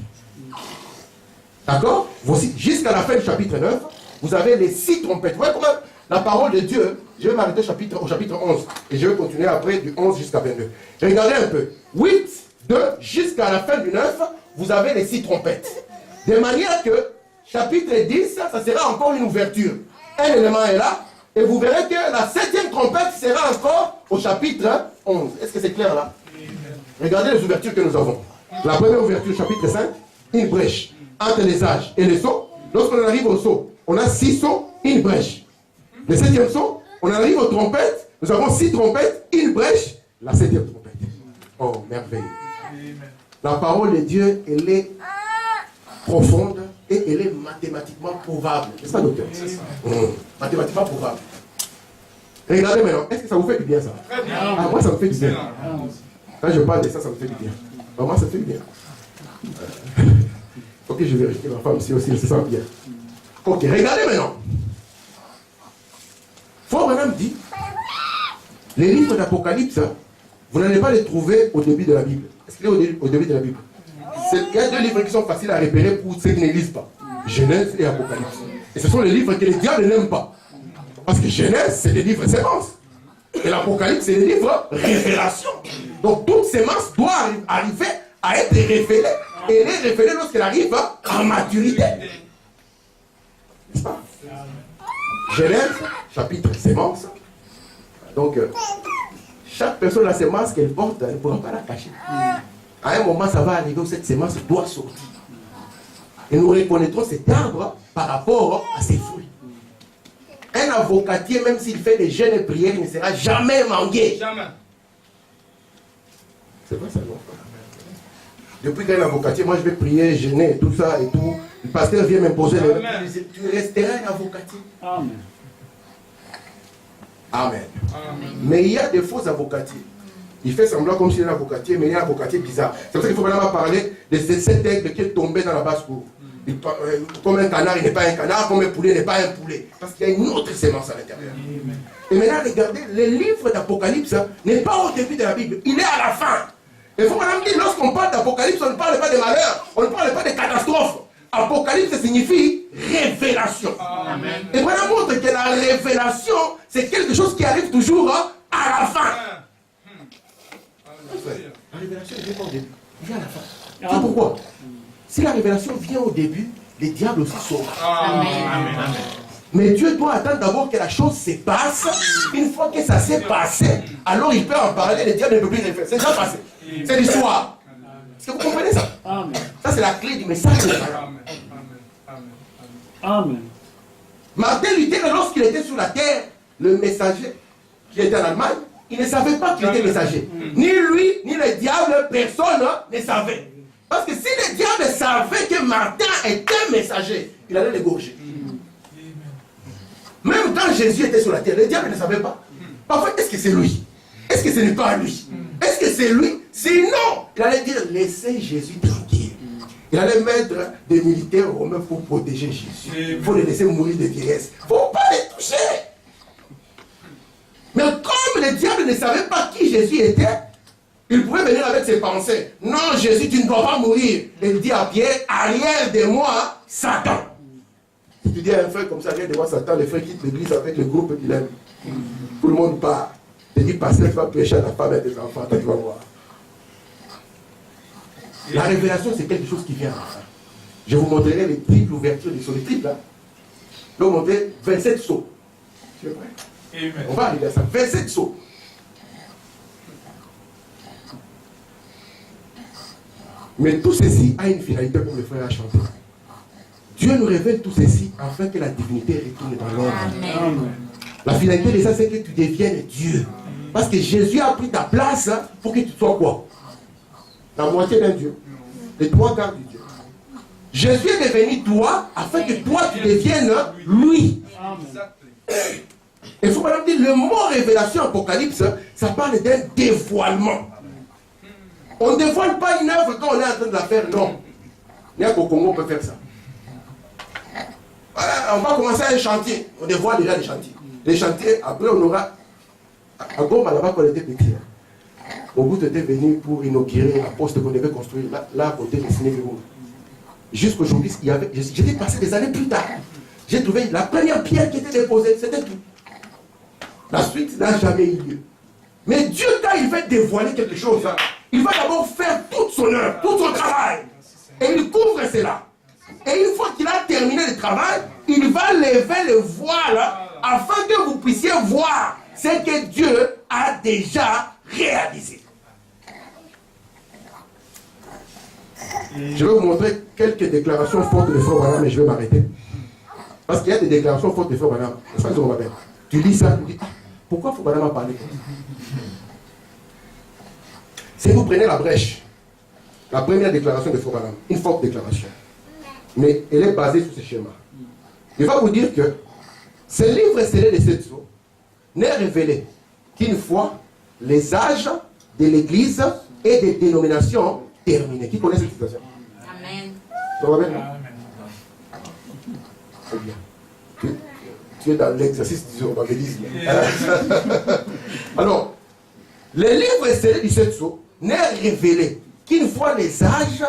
D'accord? Jusqu'à la fin du chapitre 9, vous avez les 6 trompettes. Vous voyez comment la parole de Dieu, je vais m'arrêter au chapitre 11, et je vais continuer après du 11 jusqu'à 22. Regardez un peu. 8, 2, jusqu'à la fin du 9, vous avez les 6 trompettes. De manière que chapitre 10, ça sera encore une ouverture. Un élément est là, et vous verrez que la 7e trompette sera encore au chapitre 11. Est-ce que c'est clair là? Regardez les ouvertures que nous avons. La première ouverture, chapitre 5, une brèche entre les âges et les sceaux. Lorsqu'on arrive au sceau, on a 6 sceaux, une brèche. Le 7e sceau, on arrive aux trompettes, nous avons 6 trompettes, une brèche, la 7e trompette. Oh, merveille. La parole de Dieu, elle est profonde et elle est mathématiquement prouvable. N'est-ce pas, docteur? C'est ça. Mathématiquement prouvable. Regardez maintenant, est-ce que ça vous fait du bien ça? Très bien. Ah, moi ça me fait du bien. Quand je parle de ça, ça me fait du bien. Bah, moi ça me fait du bien. Ok, je vais vérifier ma femme si aussi elle se sent bien. Ok, regardez maintenant. Frère Branham dit, les livres d'Apocalypse, vous n'allez pas les trouver au début de la Bible. Est-ce qu'il est au début de la Bible? Il y a 2 livres qui sont faciles à repérer pour ceux qui ne lisent pas. Genèse et Apocalypse. Et ce sont les livres que les diables n'aiment pas. Parce que Genèse, c'est des livres sémences. Et l'Apocalypse, c'est des livres révélations. Donc toute sémence doit arriver à être révélée. Et elle est révélée lorsqu'elle arrive en maturité. N'est-ce pas? Genèse, chapitre sémence. Donc, chaque personne a la sémence qu'elle porte, elle ne pourra pas la cacher. À un moment, ça va arriver où cette sémence doit sortir. Et nous reconnaîtrons cet arbre par rapport à ses fruits. Un avocatier, même s'il fait des jeûnes et prières, il ne sera jamais mangué. Jamais. C'est vrai ça, non? Depuis qu'un avocatier, moi je vais prier, jeûner et tout ça et tout. Le pasteur vient m'imposer le... Tu resteras un avocatier. Amen. Amen. Mais il y a des faux avocatiers. Il fait semblant comme s'il est un avocatier, mais il est un avocatier bizarre. C'est pour ça qu'il faut vraiment parler de cet aigle qui est tombé dans la basse-cour. Comme un canard, il n'est pas un canard, comme un poulet, il n'est pas un poulet. Parce qu'il y a une autre sémence à l'intérieur. Et maintenant, regardez, le livre d'Apocalypse n'est pas au début de la Bible, il est à la fin. Il faut maintenant dire, lorsqu'on parle d'Apocalypse, on ne parle pas de malheur, on ne parle pas de catastrophe. Apocalypse signifie révélation. Amen. Et voilà montre que la révélation, c'est quelque chose qui arrive toujours à la fin. La révélation ne vient pas au début, il vient à la fin. C'est pourquoi? Si la révélation vient au début, les diables aussi sortent. Amen. Mais Dieu doit attendre d'abord que la chose se passe. Une fois que ça s'est passé, alors il peut en parler. Le diable ne peut plus le faire. C'est déjà passé. C'est l'histoire. Est-ce que vous comprenez ça? Amen. Ça, c'est la clé du message. Amen. Martin Luther, lorsqu'il était sur la terre, le messager qui était en Allemagne, il ne savait pas qu'il était messager. Ni lui, ni le diable, personne ne savait. Parce que si le diable savait que Martin était messager, il allait l'égorger. Même quand Jésus était sur la terre, le diable ne savait pas. Parfois, est-ce que c'est lui? Est-ce que ce n'est pas lui? Est-ce que c'est lui? Sinon, il allait dire, laissez Jésus tranquille. Il allait mettre des militaires romains pour protéger Jésus. Il faut les laisser mourir de vieillesse. Il ne faut pas les toucher. Mais comme le diable ne savait pas qui Jésus était, il pouvait venir avec ses pensées. Non, Jésus, tu ne dois pas mourir. Et il dit à Pierre, arrière de moi, Satan. Si tu dis à un frère comme ça, arrière de moi, Satan, le frère quitte l'église avec le groupe qu'il aime. Tout le monde part. Il dit, pasteur, tu vas prêcher à ta femme et à tes enfants, toi, tu vas voir. La révélation, c'est quelque chose qui vient. Je vous montrerai les triples ouvertures des sauts. Les triples, là. Je vais vous montrer 27 sauts. Tu es prêt? Amen. On va arriver à ça. 27 sauts. Mais tout ceci a une finalité, comme le frère a chanté. Dieu nous révèle tout ceci afin que la divinité retourne dans l'ordre. Amen. La finalité de ça, c'est que tu deviennes Dieu. Parce que Jésus a pris ta place pour que tu sois quoi? La moitié d'un Dieu. Les trois quarts du Dieu. Jésus est devenu toi afin que toi tu deviennes lui. Amen. Il faut maintenant dire le mot révélation apocalypse, ça parle d'un dévoilement. On ne dévoile pas une œuvre quand on est en train de la faire, non. Il n'y a qu'au Congo on peut faire ça. Voilà, on va commencer un chantier. On dévoile déjà les chantiers. Les chantiers, après on aura. À Goma, là-bas, quand on était petit, Mobutu était venu pour inaugurer la poste qu'on devait construire là à côté de Sénégal. Jusqu'aujourd'hui, j'étais passé des années plus tard. J'ai trouvé la première pierre qui était déposée, c'était tout. La suite n'a jamais eu lieu. Mais Dieu, quand il veut dévoiler quelque chose, il va d'abord faire toute son œuvre, tout son travail. Et il couvre cela. Et une fois qu'il a terminé le travail, il va lever le voile afin que vous puissiez voir ce que Dieu a déjà réalisé. Je vais vous montrer quelques déclarations fortes de Frère Branham, mais je vais m'arrêter. Parce qu'il y a des déclarations fortes de Frère Branham. Tu lis ça, tu dis, pourquoi Frère Branham a parlé comme ça? Si vous prenez la brèche, la première déclaration de Frère Branham, une forte déclaration, mais elle est basée sur ce schéma. Il va vous dire que ce livre scellé de 7 sceaux n'est révélé qu'une fois les âges de l'Église et des dénominations terminés. Qui connaît cette situation? Amen. Ça va bien, non? Très bien. Tu es dans l'exercice du évangélisme. Alors, le livre scellé du 7 sceaux n'est révélé qu'une fois les âges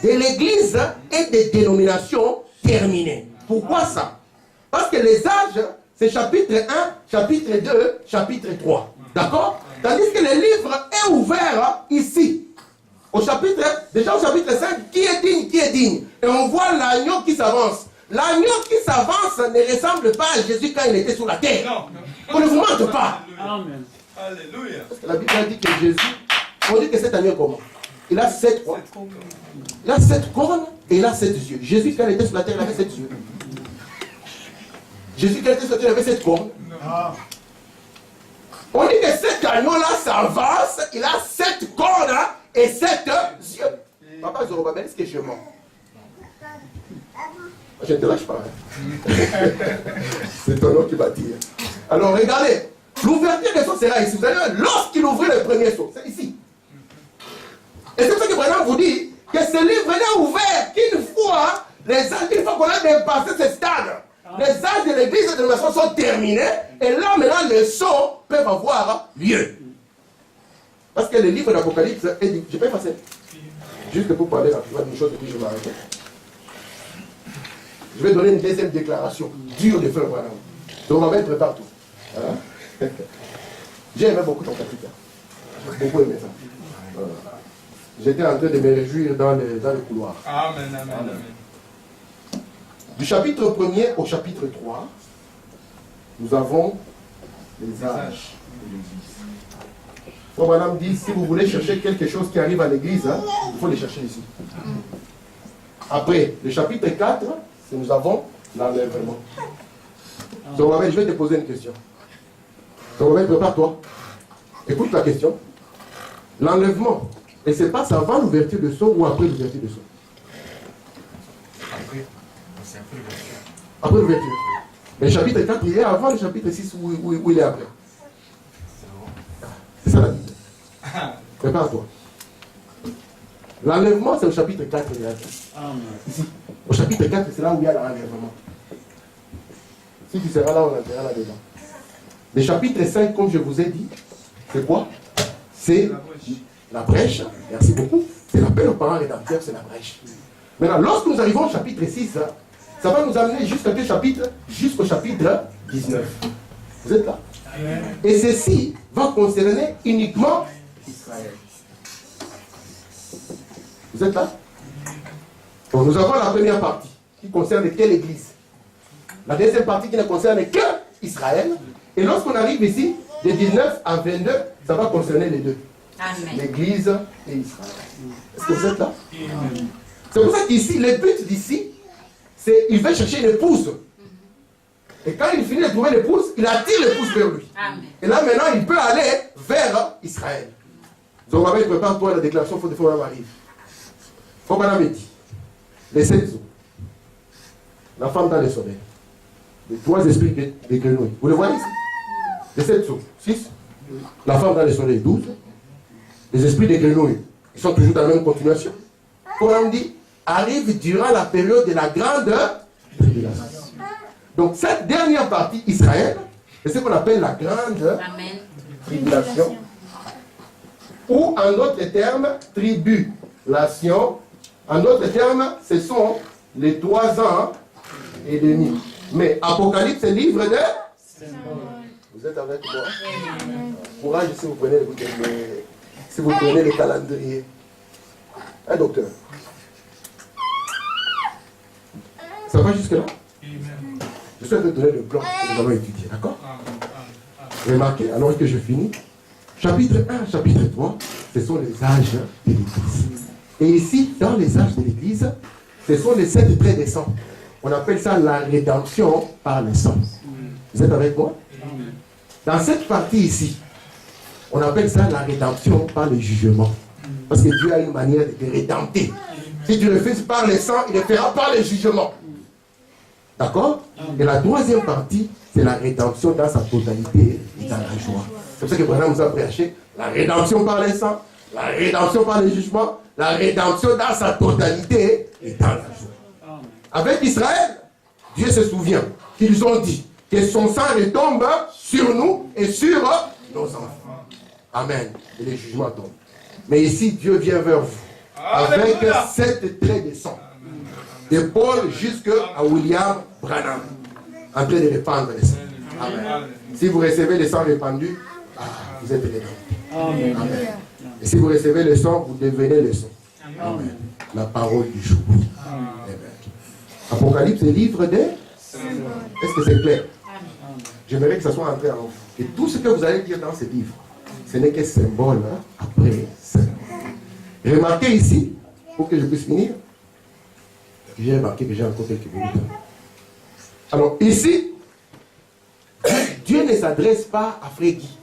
de l'Église et des dénominations terminés. Pourquoi ça? Parce que les âges, c'est chapitre 1, chapitre 2, chapitre 3. D'accord? Tandis que le livre est ouvert ici. Déjà au chapitre 5, qui est digne, qui est digne. Et on voit l'agneau qui s'avance. L'agneau qui s'avance ne ressemble pas à Jésus quand il était sur la terre. Non. On ne vous mente pas. Amen. Alléluia. Parce que la Bible a dit que Jésus, on dit que cet agneau est comment? Il a 7 cornes. Il a 7 cornes et il a 7 yeux. Jésus, quand il était sur la terre, il avait 7 yeux. Jésus, quand il était sur la terre, il avait 7 cornes. On dit que cet agneau-là s'avance, il a 7 cornes et 7 yeux. Papa Zorobabel, est-ce que je mens? Je ne te lâche pas. Hein. C'est ton nom qui va dire. Alors regardez, l'ouverture des sceaux sera ici. Vous allez voir, lorsqu'il ouvrit le premier sceau, c'est ici. Et c'est pour ça que Branham vous dit que ce livre n'est ouvert qu'une fois, une fois qu'on a dépassé ce stade. Les âges de l'église et de la nation sont terminés. Et là, maintenant, les sceaux peuvent avoir lieu. Parce que le livre d'Apocalypse est dit. Je peux effacer. Juste pour parler rapidement d'une chose et puis je vais m'arrêter. Je vais donner une deuxième déclaration dure de Frère Branham. Donc, on va prépare tout. Hein? J'ai aimé beaucoup ton capital. J'ai beaucoup aimé ça. J'étais en train de me réjouir dans le couloir. Amen, amen, amen. Du chapitre 1er au chapitre 3, nous avons les âges de l'église. Frère Branham dit, si vous voulez chercher quelque chose qui arrive à l'église, hein, il faut les chercher ici. Après, le chapitre 4, c'est nous avons l'enlèvement. Zorobabel, je vais te poser une question. Zorobabel, prépare-toi. Écoute la question. L'enlèvement, et se passe avant l'ouverture de sceau ou après l'ouverture de sceau? Après, c'est après l'ouverture. Après l'ouverture. Mais le chapitre 4, il est avant le chapitre 6 où il est après. C'est ça la Bible. Prépare-toi. L'enlèvement, c'est au chapitre 4. Ici. Au chapitre 4, c'est là où il y a l'enlèvement. Si tu seras là, on entrera là-dedans. Le chapitre 5, comme je vous ai dit, c'est quoi? C'est la brèche. Merci beaucoup. C'est l'appel aux parents rédempteurs, c'est la brèche. Maintenant, lorsque nous arrivons au chapitre 6, ça va nous amener jusqu'à quel chapitre? Jusqu'au chapitre 19. Vous êtes là? Et ceci va concerner uniquement Israël. Vous êtes là? Bon, nous avons la première partie qui concerne quelle église? La deuxième partie qui ne concerne que Israël. Et lorsqu'on arrive ici, de 19 à 22, ça va concerner les deux. Amen. L'église et Israël. Est-ce que vous êtes là? C'est pour ça qu'ici, le but d'ici, c'est qu'il veut chercher une épouse. Et quand il finit de trouver l'épouse, il attire l'épouse vers lui. Amen. Et là maintenant, il peut aller vers Israël. Donc, on va prépare-toi, la déclaration, il faut que arrive. Faut qu'on dit. Les 7 eaux. La femme dans le soleil. Les 3 esprits des grenouilles. Vous le voyez ici? Les 7 eaux. 6. La femme dans le soleil. 12. Les esprits des grenouilles. Ils sont toujours dans la même continuation. Comme on dit, arrive durant la période de la grande tribulation. Donc cette dernière partie, Israël, c'est ce qu'on appelle la grande Amen. tribulation. Ou en d'autres termes, tribulation. En d'autres termes, ce sont les 3 ans et demi. Mais Apocalypse, c'est livre de... Vous êtes avec moi? Courage si vous prenez le calendrier. Un docteur. Ça va jusque-là? Je suis en train de donner le plan que nous allons étudier, d'accord? Remarquez, alors que je finis, chapitre 1, chapitre 3, ce sont les âges de l'Église. Et ici, dans les âges de l'Église, ce sont les 7 traits de sang. On appelle ça la rédemption par le sang. Vous êtes avec moi? Dans cette partie ici, on appelle ça la rédemption par le jugement. Parce que Dieu a une manière de te rédempter. Si tu le fais par le sang, il le fera par le jugement. D'accord? Et la troisième partie, c'est la rédemption dans sa totalité et dans la joie. C'est pour ça que Branham nous a prêché la rédemption par le sang, la rédemption par le jugement, la rédemption dans sa totalité et dans la joie. Avec Israël, Dieu se souvient qu'ils ont dit que son sang retombe sur nous et sur nos enfants. Amen. Et les jugements tombent. Mais ici, Dieu vient vers vous avec 7 traits de sang. De Paul jusqu'à William Branham, en train de répandre le sang. Amen. Si vous recevez le sang répandu, vous êtes rédemptés. Amen. Amen. Et si vous recevez le sang, vous devenez le sang. Amen. La parole du jour. Amen. Apocalypse, le livre de... Est-ce que c'est clair? J'aimerais que ça soit entré en vous. Et tout ce que vous allez dire dans ce livre, ce n'est que symbole après symbole. Remarquez ici, pour que je puisse finir, j'ai remarqué que j'ai encore quelques minutes. Alors ici, Dieu ne s'adresse pas à Frédie.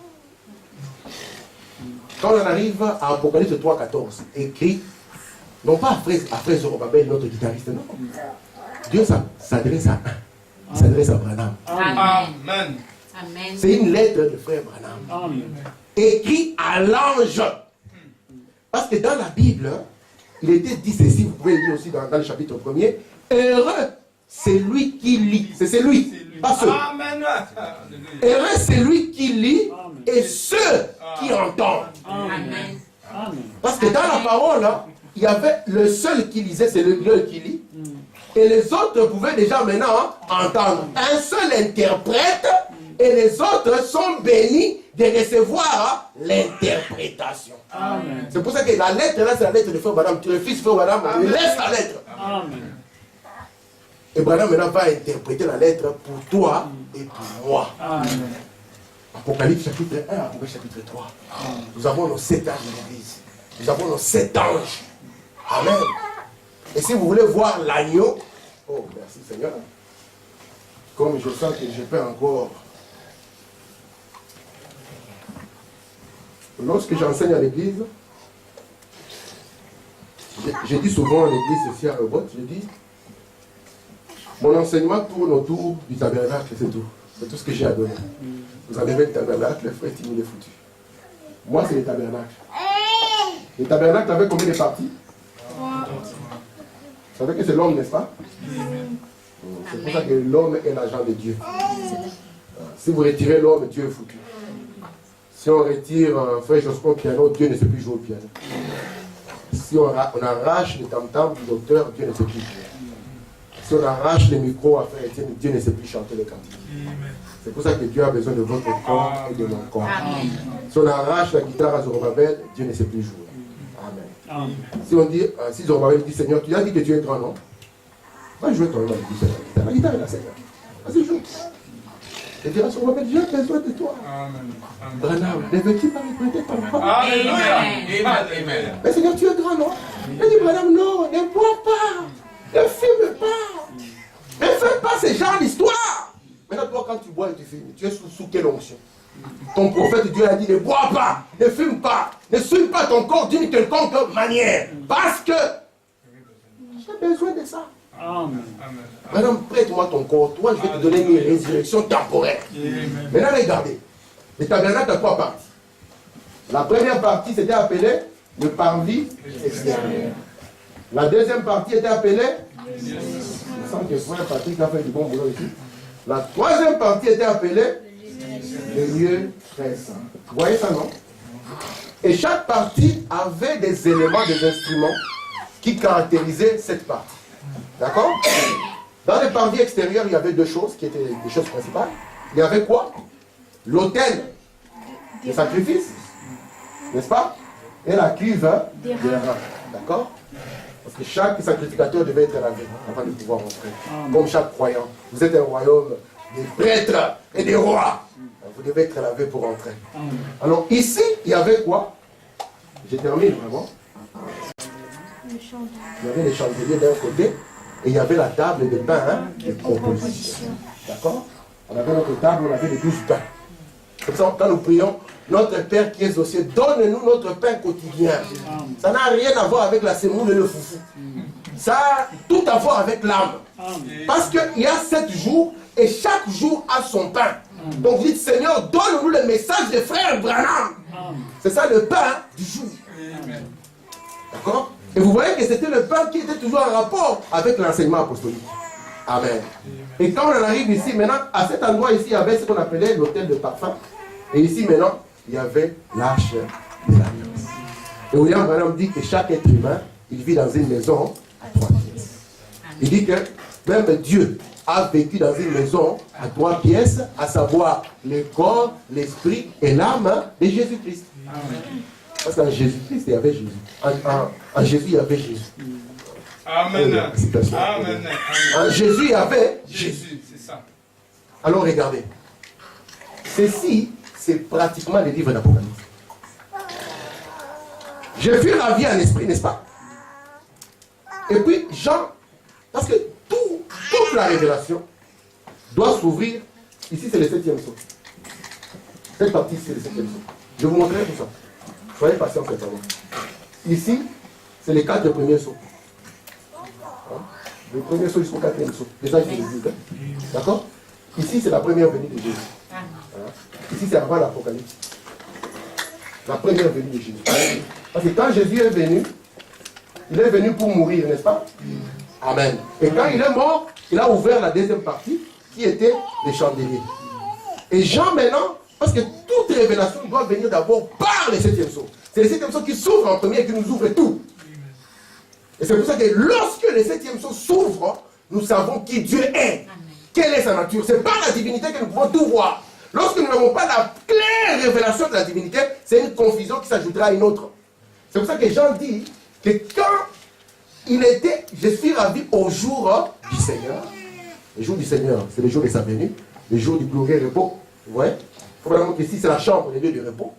Quand on arrive à Apocalypse 3.14, écrit, non pas à Frère Zorobabel, notre guitariste, non. Dieu s'adresse à un. Il s'adresse à Branham. Amen. Amen. C'est une lettre de Frère Branham. Amen. Écrit à l'ange. Parce que dans la Bible, il était dit ceci, vous pouvez le lire aussi dans le chapitre 1er. Heureux, c'est lui qui lit. C'est celui, pas ceux. Amen. Heureux, c'est lui qui lit et ceux qui entendent. Amen. Amen. Parce que dans la parole, il y avait le seul qui lisait, c'est le qui lit. Et les autres pouvaient déjà maintenant entendre. Un seul interprète et les autres sont bénis de recevoir l'interprétation. Amen. C'est pour ça que la lettre là, c'est la lettre de Frère Branham. Tu refuses Frère Branham, il laisse la lettre. Amen. Et Branham maintenant va interpréter la lettre pour toi et pour moi. Amen. Apocalypse chapitre 1, Apocalypse chapitre 3. Nous avons nos 7 âges de l'église. Nous avons nos 7 anges. Amen. Et si vous voulez voir l'agneau, oh merci Seigneur. Comme je sens que je peux encore. Lorsque j'enseigne à l'église, je dis souvent à l'église ici à Robot, je dis, mon enseignement tourne autour du tabernacle, c'est tout. C'est tout ce que j'ai à donner. Vous avez le tabernacle, le frère Timmy est foutu. Moi, c'est le tabernacle. Le tabernacle avait combien de parties? Vous savez que c'est l'homme, n'est-ce pas? C'est pour ça que l'homme est l'agent de Dieu. Si vous retirez l'homme, Dieu est foutu. Si on retire un frère Josquin au piano, Dieu ne sait plus jouer au piano. Si on arrache le tam-tam du docteur, Dieu ne sait plus jouer. Si on arrache les micros à frère Étienne, Dieu ne sait plus chanter les cantiques. C'est pour ça que Dieu a besoin de votre corps et de mon corps. Si on arrache la guitare à Zorobabel, Dieu ne sait plus jouer. Amen. Si on dit, si Zorobabel dit, Seigneur, tu as dit que tu es grand, non? Va jouer ton nom, la guitare est là, Seigneur. Vas-y, joue. Et dira Zorobabel, j'ai besoin de toi. Branham, ne veux-tu pas répéter ton nom? Amen. Mais Seigneur, tu es grand, non? Il dit, Branham, non, ne bois pas. Ne fume pas. Ne fais pas ce genre d'histoire. Maintenant, toi, quand tu bois et tu fumes, tu es sous quelle onction? Ton prophète Dieu a dit, ne bois pas, ne fume pas, ne suis pas ton corps d'une quelconque manière. Parce que j'ai besoin de ça. Amen. Maintenant, prête-moi ton corps. Toi, je vais te donner une résurrection temporaire. Maintenant, regardez. Le tabernacle a 3 parties. La première partie, c'était appelé le parvis extérieur. La deuxième partie était appelée, il me semble que frère Patrick a fait du bon boulot ici. La troisième partie était appelée le lieu très saint. Vous voyez ça, non? Et chaque partie avait des éléments, des instruments qui caractérisaient cette partie. D'accord? Dans le parvis extérieur, il y avait 2 choses qui étaient des choses principales. Il y avait quoi? L'autel de sacrifice, n'est-ce pas? Et la cuve des reins. D'accord? Parce que chaque sacrificateur devait être lavé avant de pouvoir rentrer. Comme chaque croyant. Vous êtes un royaume des prêtres et des rois. Vous devez être lavé pour rentrer. Alors ici, il y avait quoi? Je termine vraiment. Il y avait les chandeliers d'un côté et il y avait la table de pain de proposition. D'accord? On avait notre table, on avait les 12 pains. Comme ça, quand nous prions, notre Père qui est aux cieux, donne-nous notre pain quotidien. Ça n'a rien à voir avec la semoule et le foufou. Ça a tout à voir avec l'âme. Parce qu'il y a 7 jours et chaque jour a son pain. Donc dites, Seigneur, donne-nous le message des frères Branham. C'est ça le pain du jour. D'accord? Et vous voyez que c'était le pain qui était toujours en rapport avec l'enseignement apostolique. Amen. Et quand on en arrive ici, maintenant, à cet endroit ici, il y avait ce qu'on appelait l'autel de parfum. Et ici, maintenant, il y avait l'arche de l'alliance. Et William Branham dit que chaque être humain, il vit dans une maison à 3 pièces. Il dit que même Dieu a vécu dans une maison à 3 pièces, à savoir le corps, l'esprit et l'âme de Jésus-Christ. Parce qu'en Jésus-Christ, il y avait Jésus. En Jésus, il y avait Jésus. Amen. Amen. En Jésus, il y avait Jésus, c'est ça. Alors regardez. Ceci, c'est pratiquement le livre d'Apocalypse. J'ai vu la vie en esprit, n'est-ce pas? Et puis Jean, parce que toute la révélation doit s'ouvrir. Ici, c'est le 7e saut. Cette partie, c'est le 7e saut. Je vous montrerai tout ça. Soyez patients, cette année. Ici, c'est les 4 premiers sauts. Le premier saut jusqu'au 4e saut. Déjà, je l'ai dit. D'accord? Ici, c'est la première venue de Jésus. Ici, c'est avant l'Apocalypse. La première venue de Jésus. Parce que quand Jésus est venu pour mourir, n'est-ce pas? Amen. Et quand il est mort, il a ouvert la deuxième partie, qui était les chandeliers. Et Jean, maintenant, parce que toute révélation doit venir d'abord par le 7e saut. C'est le 7e saut qui s'ouvre en premier et qui nous ouvre tout. Et c'est pour ça que lorsque le 7e saut s'ouvre, nous savons qui Dieu est. Quelle est sa nature? C'est par la divinité que nous pouvons tout voir. Lorsque nous n'avons pas la claire révélation de la divinité, c'est une confusion qui s'ajoutera à une autre. C'est pour ça que Jean dit que quand il était, je suis ravi au jour du Seigneur, Le jour du Seigneur, c'est le jour de sa venue. Le jour du glorieux repos. Vous voyez? Il faut vraiment que ici, c'est la chambre, le lieu de repos.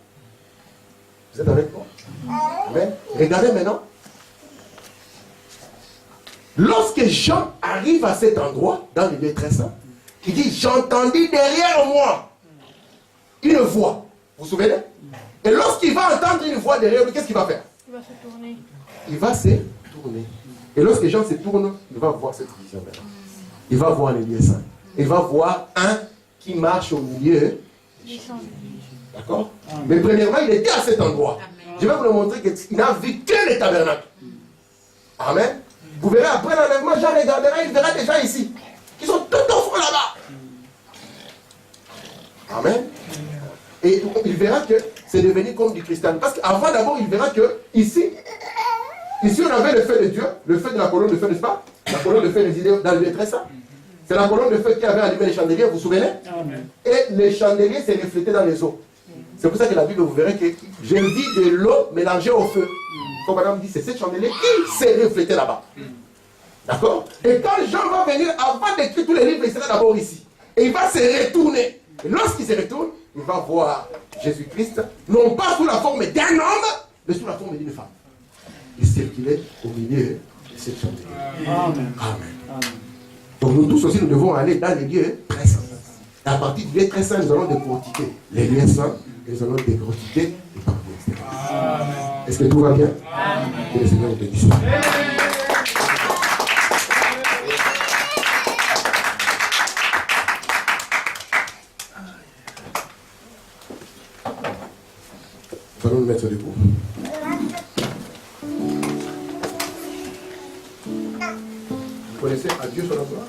Vous êtes avec moi? Amen. Regardez maintenant. Lorsque Jean arrive à cet endroit, dans le lieu très saint, il dit, j'entendis derrière moi une voix. Vous vous souvenez? Et lorsqu'il va entendre une voix derrière lui, qu'est-ce qu'il va faire? Il va se tourner. Il va se tourner. Et lorsque Jean se tourne, il va voir cette vision maintenant. Il va voir le lieu saint. Il va voir un qui marche au milieu. D'accord? Mais premièrement, il était à cet endroit. Amen. Je vais vous le montrer qu'il n'a vu que le tabernacle. Amen. Vous verrez après l'enlèvement, Jean regardera, il verra des gens ici. Qui sont tout au fond là-bas. Amen. Et il verra que c'est devenu comme du cristal. Parce qu'avant d'abord, il verra que ici on avait le feu de Dieu, le feu de la colonne de feu, n'est-ce pas? La colonne de feu résidait dans le lieu très saint. C'est la colonne de feu qui avait allumé les chandeliers, vous vous souvenez? Amen. Et les chandeliers s'est reflété dans les eaux. C'est pour ça que la Bible, vous verrez que j'ai vu de l'eau mélangée au feu. Comme madame dit, c'est cette chandelier qui s'est reflété là-bas. D'accord? Et quand Jean va venir, avant d'écrire tous les livres, il sera d'abord ici. Et il va se retourner. Et lorsqu'il se retourne, il va voir Jésus-Christ, non pas sous la forme d'un homme, mais sous la forme d'une femme. Il circulait au milieu de cette chandelier. Amen. Amen. Amen. Donc nous tous aussi, nous devons aller dans les lieux très saints. Et à partir du lieu très saint, nous allons décortiquer les lieux saints et nous allons décortiquer les parties extérieures. Est-ce que tout va bien? Amen. Que le Seigneur nous bénisse. Nous allons nous mettre debout. Vous connaissez à Dieu sur la gloire?